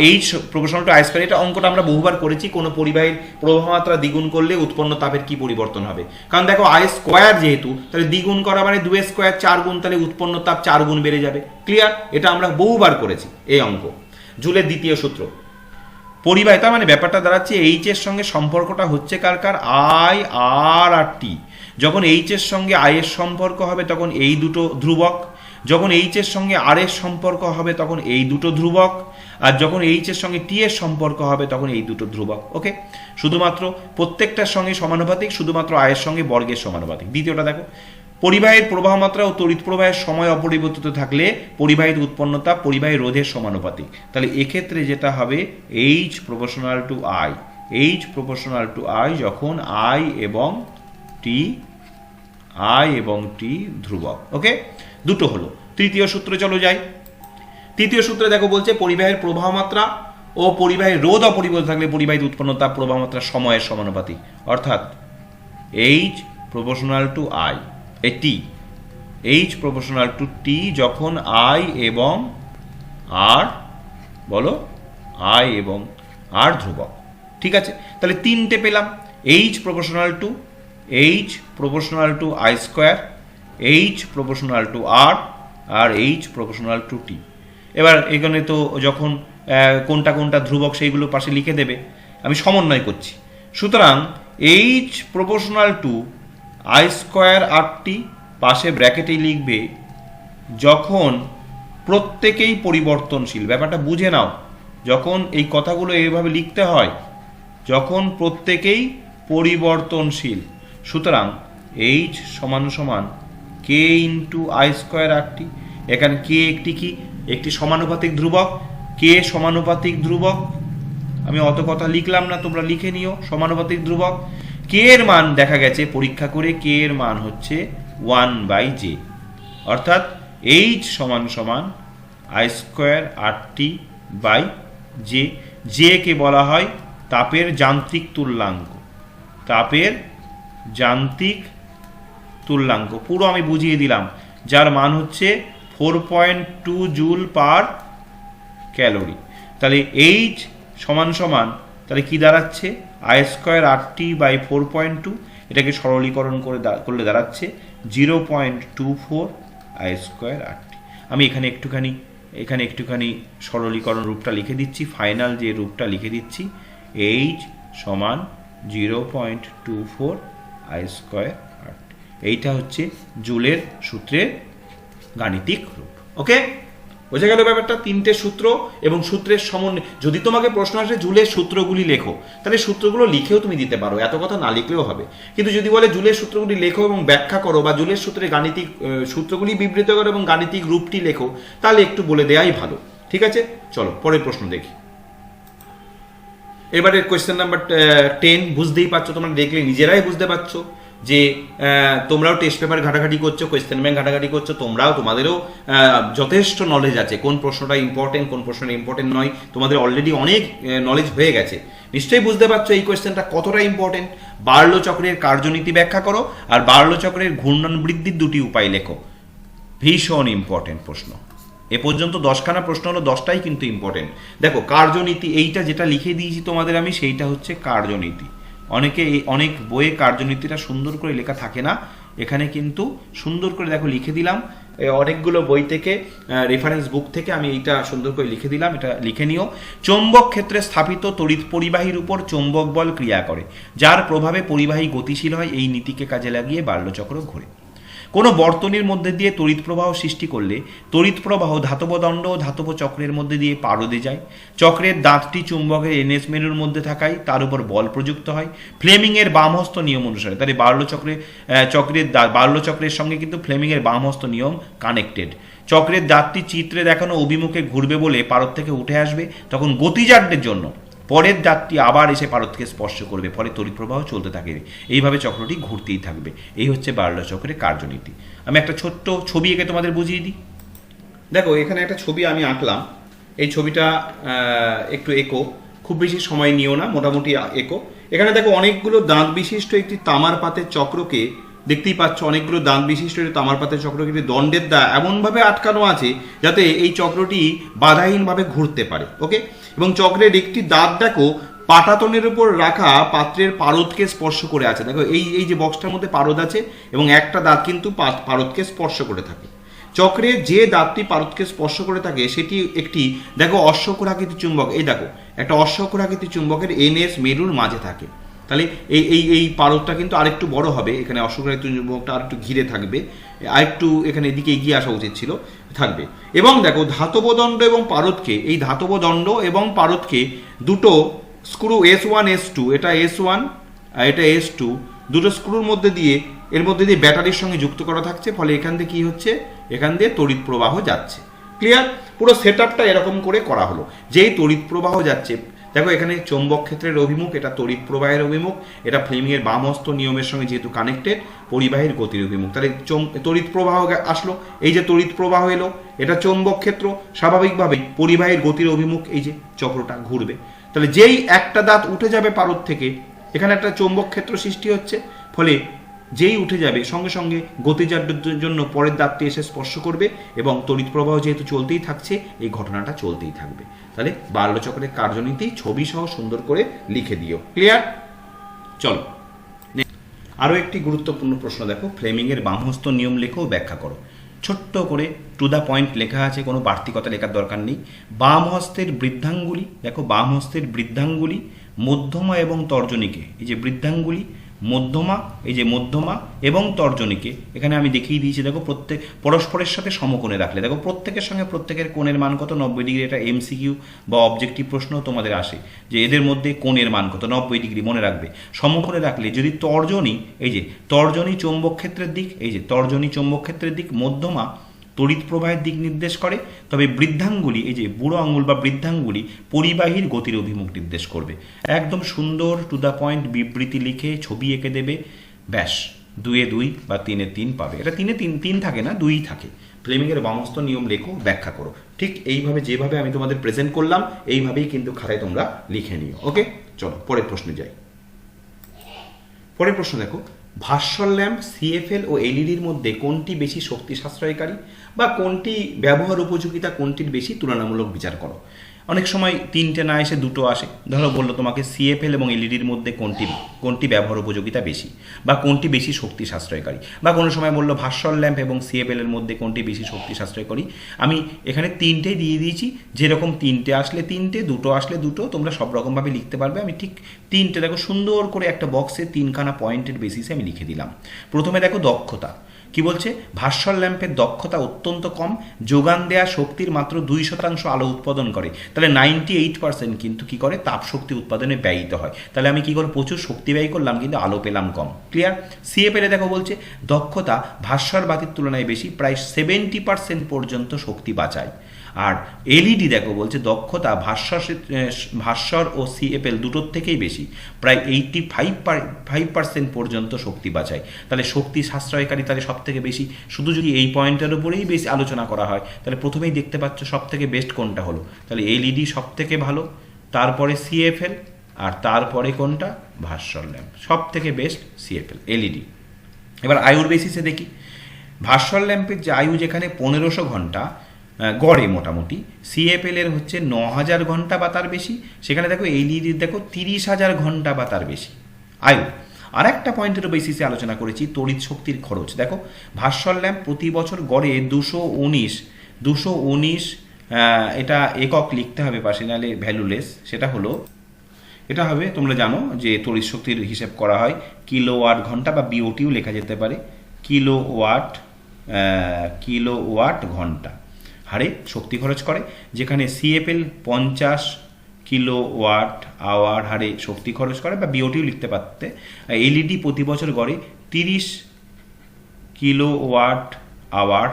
H proportional to I square, এটা অঙ্কটা আমরা বহুবার করেছি। কোনো পরিবাহীর প্রবাহ মাত্রা দ্বিগুণ করলে উৎপন্ন তাপের কি পরিবর্তন হবে। কারণ দেখো আই স্কয়ার যেহেতু, তাহলে দ্বিগুণ করা মানে 2 স্কয়ার 4 গুণ, তাহলে উৎপন্ন তাপ 4 গুণ বেড়ে যাবে। ক্লিয়ার? এটা আমরা বহুবার করেছি এই অঙ্ক। জুলের দ্বিতীয় সূত্র, পরিবাহী, তার মানে ব্যাপারটা দাঁড়াচ্ছে এইচ এর সঙ্গে সম্পর্কটা হচ্ছে কার কার, আই, আর আর টি। যখন এইচ এর সঙ্গে আই এর সম্পর্ক হবে তখন এই দুটো ধ্রুবক, যখন এইচ এর সঙ্গে আর এর সম্পর্ক হবে তখন এই দুটো ধ্রুবক, আর যখন এইচ এর সঙ্গে টি এর সম্পর্ক হবে তখন এই দুটো ধ্রুবক। ওকে, শুধুমাত্র প্রত্যেকটার সঙ্গে সমানুপাতিক, শুধুমাত্র আয়ের সঙ্গে বর্গের সমানুপাতিক। দ্বিতীয়টা দেখো, পরিবাহীর প্রবাহ মাত্রা ও তড়িৎ প্রবাহের সময় অপরিবর্তিত থাকলে পরিবাহীর উৎপন্ন তাপ পরিবাহী রোধের সমানুপাতিক। তাহলে এক্ষেত্রে যেটা হবে H proportional to I, H proportional to I যখন আই এবং টি ধ্রুবক। ওকে, দুটো হলো। তৃতীয় সূত্রে চলো যাই। তৃতীয় সূত্রে দেখো বলছে পরিবাহীর প্রবাহ মাত্রা ও পরিবাহীর রোধ অপরিবর্তিত থাকলে পরিবাহীর উৎপন্ন তাপ প্রবাহ মাত্রা সময়ের সমানুপাতিক, অর্থাৎ H proportional to I, T, H proportional to T যখন আই এবং আর, বলো, আই এবং আর ধ্রুবক। ঠিক আছে, তাহলে তিনটে পেলাম, H proportional to I square, H proportional to R, আর এইচ প্রপোর্শনাল টু টি। এবার এখানে তো যখন কোনটা কোনটা ধ্রুবক সেইগুলো পাশে লিখে দেবে, আমি সমন্বয় করছি। সুতরাং H proportional to I square R T পাশে ব্র্যাকেটেই লিখবে যখন প্রত্যেকেই পরিবর্তনশীল। ব্যাপারটা বুঝে নাও, যখন এই কথাগুলো এইভাবে লিখতে হয় যখন প্রত্যেকেই পরিবর্তনশীল। সুতরাং এইচ সমান সমান K into I square R টি। এখানে কে একটি সমানুপাতিক ধ্রুবক, কে সমানুপাতিক ধ্রুবক, আমি অত কথা লিখলাম না, তোমরা লিখে নিও। সমানুপাতিক ধ্রুবক, কে এর মান দেখা গেছে পরীক্ষা করে, কে এর মান হচ্ছে 1/j, অর্থাৎ এইচ সমান সমান I square R T by J. J কে বলা হয় তাপের যান্ত্রিক তুল্যাঙ্ক, তাপের যান্ত্রিক তুল্যাঙ্ক পুরো আমি বুঝিয়ে দিলাম, যার মান হচ্ছে 4.2 জুল পার ক্যালোরি। তাহলে এইচ সমান সমান তাহলে কি দাঁড়াচ্ছে, I square R T by 4.2, এটাকে সরলীকরণ করলে দাঁড়াচ্ছে 0.24 আই স্কোয়ার আর টি। আমি এখানে একটুখানি সরলীকরণ রূপটা লিখে দিচ্ছি, ফাইনাল যে রূপটা লিখে দিচ্ছি, এইচ সমান 0.24 আই স্কোয়ার আর টি। এইটা হচ্ছে জুলের সূত্রের গাণিতিক রূপ। ওকে, বোঝা গেল ব্যাপারটা? তিনটে সূত্র এবং সূত্রের সমন্বয়। যদি তোমাকে প্রশ্ন আসে জুলের সূত্রগুলি লেখো, তাহলে সূত্রগুলো লিখেও তুমি দিতে পারো, এত কথা না লিখলেও হবে। কিন্তু যদি বলে জুলের সূত্রগুলি লেখো এবং ব্যাখ্যা করো, বা জুলের সূত্রে গাণিতিক সূত্রগুলি বিবৃত করো এবং গাণিতিক রূপটি লেখো, তাহলে একটু বলে দেওয়াই ভালো। ঠিক আছে, চলো পরের প্রশ্ন দেখি। এবারে কোয়েশ্চেন নাম্বার 10। বুঝতেই পারছো, তোমরা দেখলে নিজেরাই বুঝতে পারছো যে তোমরাও টেস্ট পেপার ঘাটাঘাটি করছো, কোয়েশ্চেন ব্যাংক ঘাটাঘাটি করছো, তোমাদেরও যথেষ্ট নলেজ আছে কোন প্রশ্নটা ইম্পর্টেন্ট, কোন প্রশ্নটা ইম্পর্টেন্ট নয়। তোমাদের অলরেডি অনেক নলেজ হয়ে গেছে, নিশ্চয়ই বুঝতে পারছো এই কোয়েশ্চেনটা কতটা ইম্পর্টেন্ট। বার্লো চক্রের কার্যনীতি ব্যাখ্যা করো, আর বার্লো চক্রের ঘূর্ণন বৃদ্ধির দুটি উপায় লেখো। ভীষণ ইম্পর্টেন্ট প্রশ্ন। এ পর্যন্ত 10খানা প্রশ্ন হলো, 10টাই কিন্তু ইম্পর্টেন্ট। দেখো কার্যনীতি, এইটা যেটা লিখে দিয়েছি তোমাদের আমি, সেইটা হচ্ছে কার্যনীতি। অনেক বইয়ে কার্যনীতিটা সুন্দর করে লেখা থাকে না, এখানে কিন্তু সুন্দর করে দেখো লিখে দিলাম। অনেকগুলো বই থেকে, রেফারেন্স বুক থেকে আমি এইটা সুন্দর করে লিখে দিলাম, এটা লিখে নিও। চৌম্বক ক্ষেত্রে স্থাপিত তড়িৎ পরিবাহীর উপর চৌম্বক বল ক্রিয়া করে, যার প্রভাবে পরিবাহী গতিশীল হয়। এই নীতিকে কাজে লাগিয়ে বার্লো চক্র ঘোরে। কোনো বর্তনীর মধ্যে দিয়ে তড়িৎ প্রবাহ সৃষ্টি করলে তড়িৎ প্রবাহ ধাতব দণ্ড ও ধাতব চক্রের মধ্যে দিয়ে পারদে যায়। চক্রের দাঁতটি চুম্বকের এনএস মেরুর মধ্যে থাকায় তার উপর বল প্রযুক্ত হয় ফ্লেমিংয়ের বামহস্ত নিয়ম অনুসারে। তাহলে বার্লো চক্রের সঙ্গে কিন্তু ফ্লেমিংয়ের বামহস্ত নিয়ম কানেক্টেড। চক্রের দাঁতটি চিত্রে দেখানো অভিমুখে ঘুরবে বলে পারদ থেকে উঠে আসবে, তখন গতিজাড্যের জন্য পরের দাঁতটি আবার এসে পারদকে স্পর্শ করবে, ফলে তড়িৎ প্রবাহ চলতে থাকবে। এইভাবে চক্রটি ঘুরতেই থাকবে। এই হচ্ছে বার্লো চক্রের কার্যনীতি। আমি একটা ছোট্ট ছবি এঁকে তোমাদের বুঝিয়ে দিই। দেখো এখানে একটা ছবি আমি আঁকলাম, এই ছবিটা একটু এঁকো, খুব বেশি সময় নিও না, মোটামুটি এঁকো। এখানে দেখো অনেকগুলো দাঁত বিশিষ্ট একটি তামার পাতের চক্রকে দেখতেই পাচ্ছ অনেকগুলো দাঁত বিশিষ্ট তামার পাতের চক্র কিন্তু দণ্ডের দ্বারা এমনভাবে আটকানো আছে যাতে এই চক্রটি বাধাহীনভাবে ঘুরতে পারে। ওকে, এবং চক্রের একটি দাঁত দেখো পাটাতনের উপর রাখা পাত্রের পারদকে স্পর্শ করে আছে। দেখো এই যে বক্সটার মধ্যে পারদ আছে এবং একটা দাঁত কিন্তু পারদকে স্পর্শ করে থাকে। চক্রে যে দাঁতটি পারদকে স্পর্শ করে থাকে সেটি একটি দেখো অশ্বক্ষুরাকৃতি চুম্বক। এই দেখো একটা অশ্বক্ষুরাকৃতি চুম্বকের এনএস মেরুর মাঝে থাকে। তাহলে এই পারদটা কিন্তু আরেকটু বড় হবে, এখানে অশ্বক্ষুরাকৃতি চুম্বকটা আরেকটু ঘিরে থাকবে, আরেকটু এখানে এদিকে এগিয়ে আসা উচিত ছিল, থাকবে। এবং দেখো ধাতব দণ্ড এবং পারদকে, এই ধাতব দণ্ড এবং পারদকে দুটো স্ক্রু S1 S2, এটা S1 আর এটা S2, দুটো স্ক্রুর মধ্যে দিয়ে এর মধ্যে দিয়ে ব্যাটারির সঙ্গে যুক্ত করা থাকছে। ফলে এখান থেকে কি হচ্ছে, এখান দিয়ে তড়িৎ প্রবাহ যাচ্ছে। ক্লিয়ার? পুরো সেট আপটা এরকম করে করা হলো। যেই তড়িৎ প্রবাহ যাচ্ছে, দেখো এখানে চৌম্বক ক্ষেত্রের অভিমুখ, এটা তড়িৎ প্রবাহের অভিমুখ, এটা ফ্লেমিংয়ের বাম হস্ত নিয়মের সঙ্গে যেহেতু কানেক্টেড, পরিবাহীর গতির অভিমুখ। তাহলে তড়িৎ প্রবাহ আসলো, এই যে তড়িৎ প্রবাহ এলো, এটা চৌম্বক ক্ষেত্র, স্বাভাবিকভাবেই পরিবাহীর গতির অভিমুখ এই যে চক্রটা ঘুরবে। তাহলে যেই একটা দাঁত উঠে যাবে পারদ থেকে, এখানে একটা চৌম্বক ক্ষেত্র সৃষ্টি হচ্ছে। ফলে যেই উঠে যাবে সঙ্গে সঙ্গে গতিজাড্যের জন্য পরের দাঁতটি এসে স্পর্শ করবে এবং তড়িৎ প্রবাহ যেহেতু চলতেই থাকছে, এই ঘটনাটা চলতেই থাকবে। তাহলে বাল্যচক্রের কার্যনীতি ছবি সহ সুন্দর করে লিখে দিও। ক্লিয়ার? চলো আরও একটি গুরুত্বপূর্ণ প্রশ্ন দেখো, ফ্লেমিংয়ের বামহস্ত নিয়ম লেখো ও ব্যাখ্যা করো। ছোট্ট করে টু দ্য পয়েন্ট লেখা আছে, কোনো বাড়তি কথা লেখার দরকার নেই। বাম হস্তের বৃদ্ধাঙ্গুলি, দেখো বাম হস্তের বৃদ্ধাঙ্গুলি মধ্যমা এবং তর্জনীকে, এই যে বৃদ্ধাঙ্গুলি মধ্যমা, এই যে মধ্যমা এবং তর্জনীকে এখানে আমি দেখিয়ে দিয়েছি। দেখো প্রত্যেক পরস্পরের সাথে সমকোণে রাখলে দেখো প্রত্যেকের সঙ্গে প্রত্যেকের কোণের মান কত, 90 ডিগ্রি। এটা MCQ বা অবজেক্টিভ প্রশ্ন তোমাদের আসে যে এদের মধ্যে কোণের মান কত, 90 ডিগ্রি মনে রাখবে। সমকোণে রাখলে যদি তর্জনী, এই যে তর্জনী চৌম্বক ক্ষেত্রের দিক, এই যে তর্জনী চৌম্বক ক্ষেত্রের দিক, মধ্যমা তড়িৎ প্রবাহের দিক নির্দেশ করে, তবে বৃদ্ধাঙ্গুলি, এই যে বুড়ো আঙুল বা বৃদ্ধাঙ্গুলি পরিবাহীর গতির অভিমুখ নির্দেশ করবে। একদম সুন্দর টু দ্য পয়েন্ট বিবৃতি লিখে ছবি এঁকে দেবে, ব্যাস 2-এ 2 বা 3-এ 3 পাবে। এটা 3-এ 3 থাকে না, 2ই থাকে। ফ্লেমিংয়ের বামহস্ত নিয়ম লেখো, ব্যাখ্যা করো। ঠিক এইভাবে যেভাবে আমি তোমাদের প্রেজেন্ট করলাম এইভাবেই কিন্তু খাতায় তোমরা লিখে নিও। ওকে, চলো পরের প্রশ্নে যাই। পরের প্রশ্ন দেখো, ভাস্বর ল্যাম্প, CFL ও এলইডির মধ্যে কোনটি বেশি শক্তি সাশ্রয়কারী বা কোনটি ব্যবহার উপযোগিতা কোনটির বেশি তুলনামূলক বিচার করো। অনেক সময় 3টে না এসে 2টো আসে। ধরো বললো তোমাকে CFL এবং এলইডির মধ্যে কোনটি ব্যবহার উপযোগিতা বেশি বা কোনটি বেশি শক্তি সাশ্রয়কারী, বা কোনো সময় বললো ভাস্বর ল্যাম্প এবং CFL এর মধ্যে কোনটি বেশি শক্তি সাশ্রয়কারী। আমি এখানে 3টেই দিয়ে দিয়েছি, যেরকম 3টে আসলে 3টে, 2টো আসলে 2টো, তোমরা সব রকমভাবে লিখতে পারবে। আমি ঠিক 3টে দেখো সুন্দর করে একটা বক্সে 3খানা পয়েন্টের বেসিসে আমি লিখে দিলাম। প্রথমে দেখো দক্ষতা কি বলছে, ভাস্বর ল্যাম্পের দক্ষতা অত্যন্ত কম, যোগান দেয়া শক্তির মাত্র 2% আলো উৎপাদন করে। তাহলে 98% কিন্তু কি করে, তাপ শক্তি উৎপাদনে ব্যয়িত হয়। তাহলে আমি কি করে, প্রচুর শক্তি ব্যয় করলাম কিন্তু আলো পেলাম কম। ক্লিয়ার? CFL দেখো বলছে দক্ষতা ভাস্বর বাতির তুলনায় বেশি, প্রায় 70% পর্যন্ত শক্তি বাঁচায়। আর এলইডি দেখো বলছে দক্ষতা ভাস্বর ও CFL দুটোর থেকেই বেশি, প্রায় 85% পর্যন্ত শক্তি বাঁচায়। তাহলে শক্তি সাশ্রয়কারী তাহলে সব থেকে বেশি। শুধু যদি এই পয়েন্টের উপরেই বেশি আলোচনা করা হয় তাহলে প্রথমেই দেখতে পাচ্ছ সব থেকে বেস্ট কোনটা হলো, তাহলে এলইডি সব থেকে ভালো, তারপরে CFL, আর তারপরে কোনটা, ভাস্বর ল্যাম্প। সব থেকে বেস্ট CFL, এলইডি। এবার আয়ুর বেসিসে দেখি, ভাস্বর ল্যাম্পের যে আয়ু যেখানে 1500 ঘন্টা গড়ে মোটামুটি, CFL এর হচ্ছে 9000 ঘন্টা বা তার বেশি, সেখানে দেখো এলইডির দেখো 30,000 ঘন্টা বা তার বেশি আয়ু। আর একটা পয়েন্টের বেসিসে আলোচনা করেছি তড়িৎ শক্তির খরচ। দেখো ভাস্বর ল্যাম্প প্রতি বছর গড়ে 219 এটা একক লিখতে হবে পাশে, নাহলে ভ্যালুলেস। সেটা হলো, এটা হবে, তোমরা জানো যে তড়িৎ শক্তির হিসেব করা হয় কিলোওয়াট ঘন্টা বা BOTও লেখা যেতে পারে, কিলোওয়াট ঘন্টা হারে শক্তি খরচ করে, যেখানে CFL 50 কিলোওয়াট আওয়ার হারে শক্তি খরচ করে, বা BOTও লিখতে পারতে। এলইডি প্রতি বছর গড়ে 30 কিলোওয়াট আওয়ার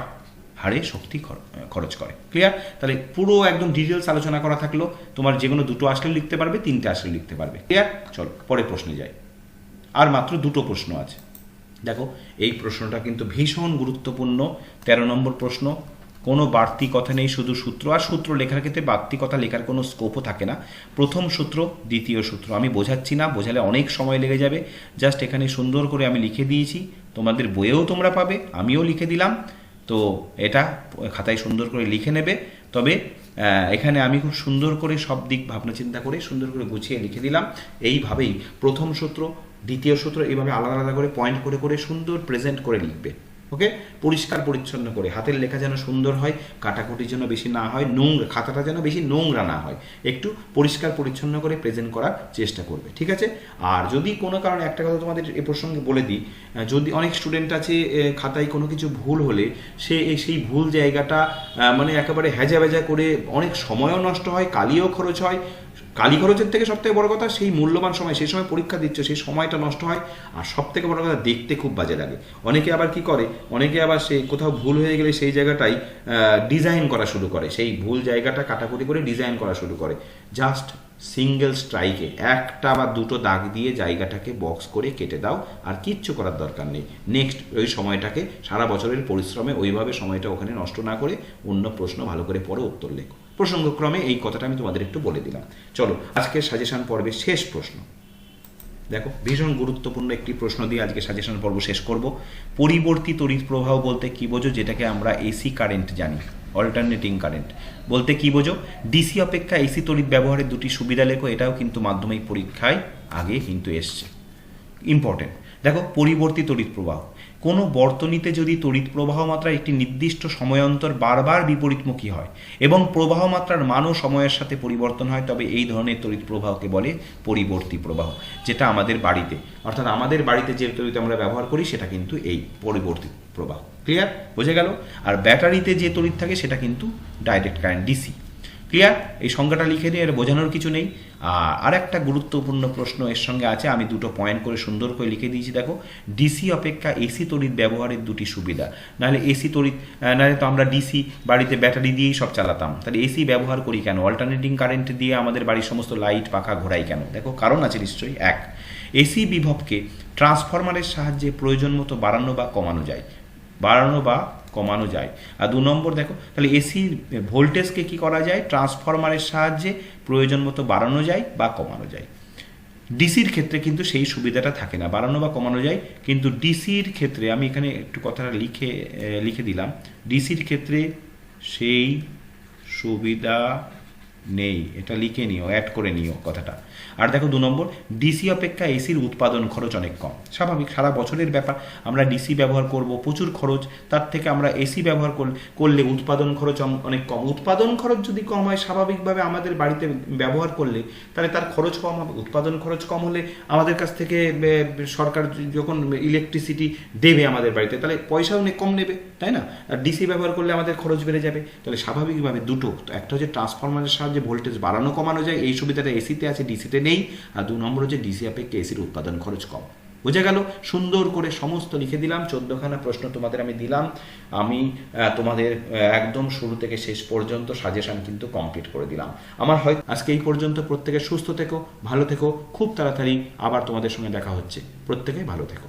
হারে শক্তি খরচ করে। ক্লিয়ার? তাহলে পুরো একদম ডিটেলস আলোচনা করা থাকলো, তোমার যে কোনো 2টো আসলে লিখতে পারবে, 3টে আসলে লিখতে পারবে। ক্লিয়ার? চলো পরের প্রশ্নে যাই। আর মাত্র 2টো প্রশ্ন আছে। দেখো এই প্রশ্নটা কিন্তু ভীষণ গুরুত্বপূর্ণ, 13 নম্বর প্রশ্ন। কোনো বাড়তি কথা নেই, শুধু সূত্র। আর সূত্র লেখার ক্ষেত্রে বাড়তি কথা লেখার কোনো স্কোপও থাকে না। প্রথম সূত্র, দ্বিতীয় সূত্র আমি বোঝাচ্ছি না, বোঝালে অনেক সময় লেগে যাবে। জাস্ট এখানে সুন্দর করে আমি লিখে দিয়েছি তোমাদের বইয়েও তোমরা পাবে, আমিও লিখে দিলাম। তো এটা খাতায় সুন্দর করে লিখে নেবে। তবে এখানে আমি খুব সুন্দর করে সব দিক ভাবনা চিন্তা করে সুন্দর করে গুছিয়ে লিখে দিলাম। এইভাবেই প্রথম সূত্র, দ্বিতীয় সূত্র এইভাবে আলাদা আলাদা করে পয়েন্ট করে করে সুন্দর প্রেজেন্ট করে লিখবে। ওকে, পরিষ্কার পরিচ্ছন্ন করে, হাতের লেখা যেন সুন্দর হয়, কাটাকুটি যেন বেশি না হয়, নোংরা খাতাটা যেন বেশি নোংরা না হয়, একটু পরিষ্কার পরিচ্ছন্ন করে প্রেজেন্ট করার চেষ্টা করবে, ঠিক আছে? আর যদি কোনো কারণে একটা কথা তোমাদের এ প্রসঙ্গে বলে দিই, যদি অনেক স্টুডেন্ট আছে খাতায় কোনো কিছু ভুল হলে সেই ভুল জায়গাটা মানে একেবারে হ্যাজা ভ্যাজা করে অনেক সময়ও নষ্ট হয়, কালিও খরচ হয়। কালি খরচের থেকে সবথেকে বড় কথা সেই মূল্যবান সময়, সেই সময় পরীক্ষা দিচ্ছ, সেই সময়টা নষ্ট হয়। আর সবথেকে বড় কথা, দেখতে খুব বাজে লাগে। অনেকে আবার কি করে, অনেকে আবার সেই কোথাও ভুল হয়ে গেলে সেই জায়গাটাই ডিজাইন করা শুরু করে, সেই ভুল জায়গাটা কাটাকুটি করে ডিজাইন করা শুরু করে। জাস্ট সিঙ্গেল স্ট্রাইকে একটা বা দুটো দাগ দিয়ে জায়গাটাকে বক্স করে কেটে দাও, আর কিচ্ছু করার দরকার নেই। নেক্সট ওই সময়টাকে সারা বছরের পরিশ্রমে ওইভাবে সময়টা ওখানে নষ্ট না করে অন্য প্রশ্ন ভালো করে পড়ে উত্তর লেখো। প্রসঙ্গক্রমে এই কথাটা আমি তোমাদের একটু বলে দিলাম। চলো আজকের সাজেশন পর্বের শেষ প্রশ্ন দেখো, ভীষণ গুরুত্বপূর্ণ একটি প্রশ্ন দিয়ে আজকে সাজেশন পর্ব শেষ করব। পরিবর্তী তড়িৎ প্রবাহ বলতে কি বোঝো? যেটাকে আমরা এসি কারেন্ট জানি, অল্টারনেটিং কারেন্ট বলতে কি বোঝো? ডিসি অপেক্ষা এসি তড়িৎ ব্যবহারের দুটি সুবিধা লেখো। এটাও কিন্তু মাধ্যমিক পরীক্ষায় আগে কিন্তু এসছে, ইম্পর্টেন্ট। দেখো, পরিবর্তী তড়িৎ প্রবাহ, কোনো বর্তনীতে যদি তড়িৎ প্রবাহ মাত্রা একটি নির্দিষ্ট সময়ান্তর বারবার বিপরীতমুখী হয় এবং প্রবাহ মাত্রার মানও সময়ের সাথে পরিবর্তন হয়, তবে এই ধরনের তড়িৎ প্রবাহকে বলে পরিবর্তী প্রবাহ। যেটা আমাদের বাড়িতে, অর্থাৎ আমাদের বাড়িতে যে তড়িৎ আমরা ব্যবহার করি সেটা কিন্তু এই পরিবর্তী প্রবাহ। ক্লিয়ার? বোঝা গেল? আর ব্যাটারিতে যে তড়িৎ থাকে সেটা কিন্তু ডাইরেক্ট কারেন্ট, ডিসি। ক্লিয়ার? এই সংজ্ঞাটা লিখে নিয়ে এর বোঝানোর কিছু নেই। আর একটা গুরুত্বপূর্ণ প্রশ্ন এর সঙ্গে আছে, আমি দুটো পয়েন্ট করে সুন্দর করে লিখে দিয়েছি। দেখো, ডিসি অপেক্ষা এসি তড়িৎ ব্যবহারের দুটি সুবিধা। নাহলে এসি তড়িৎ, নাহলে তো আমরা ডিসি বাড়িতে ব্যাটারি দিয়েই সব চালাতাম, তাহলে এসি ব্যবহার করি কেন? অল্টারনেটিং কারেন্ট দিয়ে আমাদের বাড়ির সমস্ত লাইট পাখা ঘোরাই কেন? দেখো, কারণ আছে নিশ্চয়ই। এক, এসি বিভবকে ট্রান্সফরমারের সাহায্যে প্রয়োজন মতো বাড়ানো বা কমানো যায়, আর 2 নম্বর দেখো, তাহলে এসির ভোল্টেজকে কি করা যায়? ট্রান্সফরমারের সাহায্যে প্রয়োজন মতো বাড়ানো যায় বা কমানো যায়। ডিসির ক্ষেত্রে কিন্তু সেই সুবিধাটা থাকে না, বাড়ানো বা কমানো যায়, কিন্তু ডিসির ক্ষেত্রে আমি এখানে একটু কথাটা লিখে দিলাম, ডিসির ক্ষেত্রে সেই সুবিধা নেই। এটা লিখে নিও, অ্যাড করে নিও কথাটা। আর দেখো 2 নম্বর, ডিসি অপেক্ষা এসির উৎপাদন খরচ অনেক কম। স্বাভাবিক, সারা বছরের ব্যাপার, আমরা ডিসি ব্যবহার করব, প্রচুর খরচ, তার থেকে আমরা এসি ব্যবহার করলে উৎপাদন খরচ অনেক কম। উৎপাদন খরচ যদি কম হয়, স্বাভাবিকভাবে আমাদের বাড়িতে ব্যবহার করলে তাহলে তার খরচ কম হবে। উৎপাদন খরচ কম হলে আমাদের কাছ থেকে সরকার যখন ইলেকট্রিসিটি দেবে আমাদের বাড়িতে, তাহলে পয়সাও কম নেবে, তাই না? আর ডিসি ব্যবহার করলে আমাদের খরচ বেড়ে যাবে। তাহলে স্বাভাবিকভাবে দুটো, একটা হচ্ছে ট্রান্সফরমারের সাহায্যে ভোল্টেজ বাড়ানো কমানো যায়, এই সুবিধাটা এসিতে আছে, ডিসিতে নেই। আর 2 নম্বর হচ্ছে ডিসি অপেক্ষা এসির উৎপাদন খরচ কম। বোঝা গেল? সুন্দর করে সমস্ত লিখে দিলাম, 14খানা প্রশ্ন তোমাদের আমি দিলাম। আমি তোমাদের একদম শুরু থেকে শেষ পর্যন্ত সাজেশন কিন্তু কমপ্লিট করে দিলাম। আমার হয় আজকে এই পর্যন্ত। প্রত্যেকে সুস্থ থেকো, ভালো থেকো, খুব তাড়াতাড়ি আবার তোমাদের সঙ্গে দেখা হচ্ছে। প্রত্যেকে ভালো থেকো।